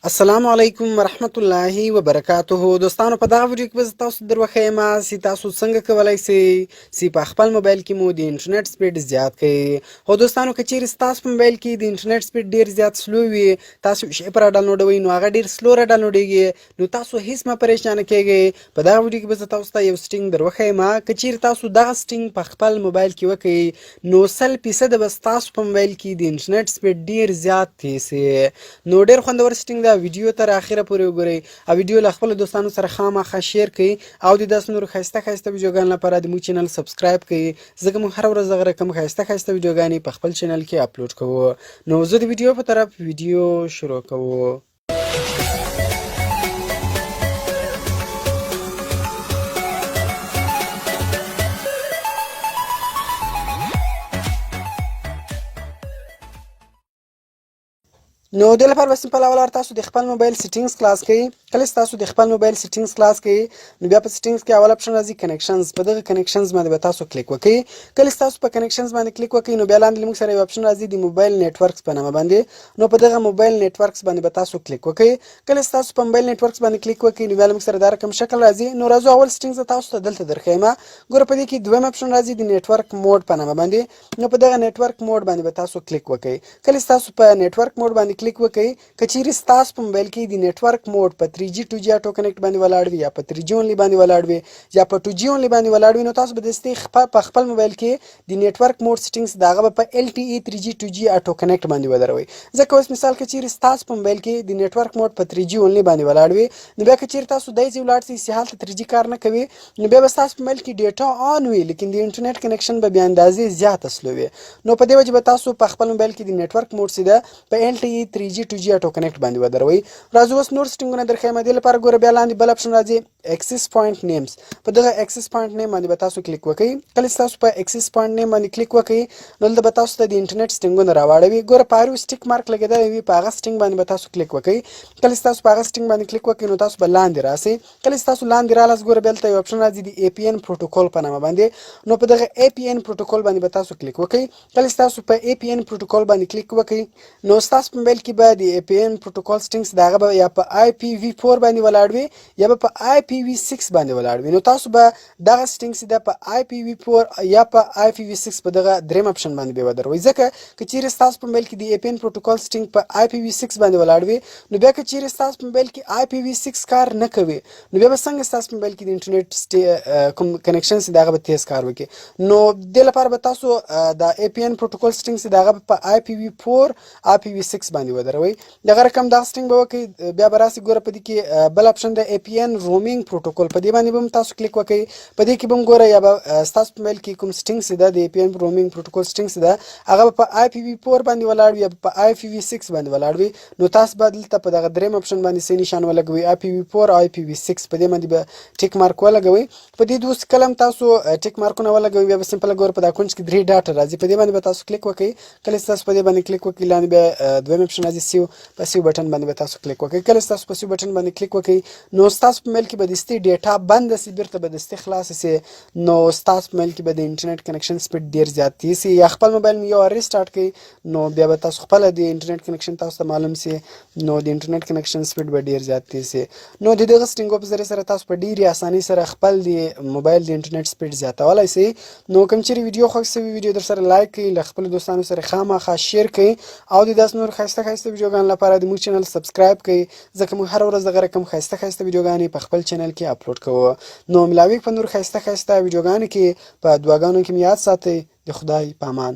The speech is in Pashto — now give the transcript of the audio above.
السلام علیکم ورحمت الله وبرکاته. دوستانو په دغه ویډیو کې به زه تاسو دروښیم چې تاسو څنګه کولی شئ چې په خپل موبایل کې مو د انټرنیټ سپیډ زیات کړئ. خو دوستانو که چیرې ستاسو په موبایل کې د انټرنیټ سپیډ ډېر زیات سلو وي، تاسو یو شی په راډاونلوډوئ نو هغه ډېر سلو راډاونلوډېږي، نو تاسو هیڅ مه پریشانه کیږئ. په دغه ویډیو کې به زه تاسو ته یو سټینګ دروښیم. که چیرې تاسو دغه سټینګ په خپل موبایل کې وکړئ نو 100% به ستاسو په موبایل کې د انټرنیټ سپیډ ډېر زیات تېز شي. نو ډېر خوندور سټینګ ده، ویډیو تر اخره پورې وګورئ او ویډیو له خپلو دوستانو سره خامخا شیر کړئ او د داسې نورو ښایسته ښایسته ویډیوګانو لپاره د موږ چینل سبسکرایب کړئ، ځکه موږ هره ورځ دغه رقم ښایسته ښایسته ویډیوګانې په خپل چینل کې اپلوډ کوو. نو زه د ویډیو په طرف ویډیو شروع کوو. نو د لپاره به سمپل اول تاسو د خپل موبایل سیټینګز خلاص کړئ. کله چې تاسو د خپل موبایل سیټینګز خلاص کړئ نو بیا په سیټینګز کې اول اپشن راځي کنیکشنز. په دغه کنیکشنز باندې به تاسو کلیک وکړئ. کله چې تاسو په کنیکشنز باندې کلیک وکړئ نو بیا لاندې موږ سره یو اپشن راځي د موبایل نیټورکس په نامه باندې. نو په دغه موبایل نیټورکس باندې به تاسو کلیک وکړئ. کله چې تاسو په موبایل نیټورکس باندې کلیک وکړئ نو بیا موږ سره دا رقم شکل راځي. نو راځو اول سیټینګز تاسو ته دلته درښیم. ګوره په دې کې دویم اپشن راځي د نیټورک موډ په نامه باندې. نو په دغه نیټورک موډ باندې به تاسو کلیک وکړئ. کله چې تاسو په نیټورک موډ باندې کلیک وکړئ، که چیرې ستاسو په موبایل کې د نیټورک موډ په 3G 2G اټو کنیکټ باندې ولاړ وي یا په 3G اونلی باندې ولاړ وي یا په 2G اونلی باندې ولاړ وي، نو تاسو به دستي په خپل موبایل کې د نیټورک موډ سیټینګز د هغه به په LTE 3G 2G اټو کنیکټ باندې ودروئ. ځکه اوس مثال که چیرې ستاسو په موبایل کې د نیټورک موډ په 3G اونلی باندې ولاړ وي، نو بیا که چیرې تاسو دای ځای ولاړ شئ چې هلته 3G کار نه کوي، نو بیا به ستاسو په موبایل کې ډیټا آن وي لیکن د انټرنیټ کنیکشن به بې اندازې زیاته سلو وي. نو په دې وجه به تاسو په خپل موبایل کې د نیټورک موډ سیده په LTE 3G 2G اټو کنیکټ باندې ودروئ. راځو اوس نور سیټینګونه درښیم. دې لپاره ګوره بیا لاندې بل اپشن راځي اکسس پوینټ نیمز. په دغه اکسس پوینټ نیم باندې به تاسو کلیک وکړئ. کله چې تاسو په اکسس پوینټ نیم باندې کلیک وکړئ نو دلته به تاسو ته د انټرنیټ سیټینګونه راواړوي. ګوره په هر یو سټیک مارک لګېدلی وي، په هغه سیټینګ باندې به تاسو کلیک وکړئ. کله چې تاسو په هغه سیټینګ باندې کلیک وکړئ نو تاسو به لاندې راسئ. کله چې تاسو لاندې رالاست ګوره بیا دلته یو اپشن راځي د APN پروتوکول په نامه باندې. نو په دغه APN پروتوکول باندې به تاسو کلیک وکړئ. کله چې تاسو په APN پروتوکول باندې کلیک وکړئ نو ستاسو په موبایل کې به د APN پروتوکول سیټینګز د هغه به یا په IPv4 باندې ولاړ وي یا به په IPv6 باندې ولاړ وي. نو تاسو به دغه سیټینګز د په IPv4 یا په IPv6 په دغه دریم اپشن باندې به ودروي. ځکه که چیرې ستاسو په موبایل کې د APN پروتوکول سیټینګ په IPv6 باندې ولاړ وي، نو بیا که چیرې ستاسو په موبایل کې IPv6 کار نه کوي، نو بیا به څنګه ستاسو په موبایل کې د انټرنیټ کوم کنیکشن سي دغه به تیز کار وکړي. نو د لپاره به تاسو د APN پروتوکول سیټینګ سي دغه په IPv4 IPv6 باندې ودروي. دغه رقم دغه سیټینګ به وکړئ. بیا به راسي ګوره په دې کې بل اپشن د APN رومینګ پروتوکول، په دې باندې به هم تاسو کلیک وکړئ. په دې کې به هم ګوره یا به ستاسو په موبایل کې کوم سیټینګ سي ده د APN رومینګ پروتوکول سیټینګ سي ده هغه به په IPv4 باندې ولاړ وي یا په IPv6 باندې ولاړ وي، نو تاسو به دلته په دغه دریم اپشن باندې سي نشان ولګوئ IPv4 او IPv6 په دې باندې به ټیک مارک ولګوئ. په دې دوه کلم تاسو ټیک مارکونه ولګوئ. بیا به سمپل ګوره په دا کونج کې 3 ډاټ راځي، په دې باندې به تاسو کلیک وکړئ. کله چې تاسو په دې باندې کلیک وکړئ لاندې بیا دویم اپشن راځي سیو، په سیو بټن باندې به تاسو کلیک وکړئ. کله چې تاسو په سیو بټن باندې کلیک وکړئ نو ستاسو په میل کې به دستي ډیټا بند سي، بیرته به دستي خلاص سي. نو ستاسو په میل کې به د انټرنیټ کنیکشن سپیډ ډیر زیات تیز سي. یا خپل موبایل مې یو ریسټارټ کړئ نو بیا به تاسو خپل د انټرنیټ کنیکشن تاسو ته معلوم سي، نو د انټرنیټ کنیکشن سپیډ به ډیر زیات تیز سي. نو د دغه سټینګ په ذریعه سره تاسو په ډیره اسانۍ سره خپل د موبایل د انټرنیټ سپیډ زیاتولای سي. نو کوم چې ویډیو خوښ شوی ویډیو در سره لایک کړئ، له خپل دوستانو سره خامخا شیر کړئ او د داس نور ښایسته ښایسته ویډیوګانو لپاره د موږ چینل سبسکرایب کړئ، ځکه موږ هر ورځ دغه رقم ښایسته ښایسته ویډیوګانې په خپل چینل کې اپلوډ کوو. نو ملاوي په نور ښایسته ښایسته ویډیوګانو کې په دعاګانو کې مې یاد ساتئ. د خدای په امان.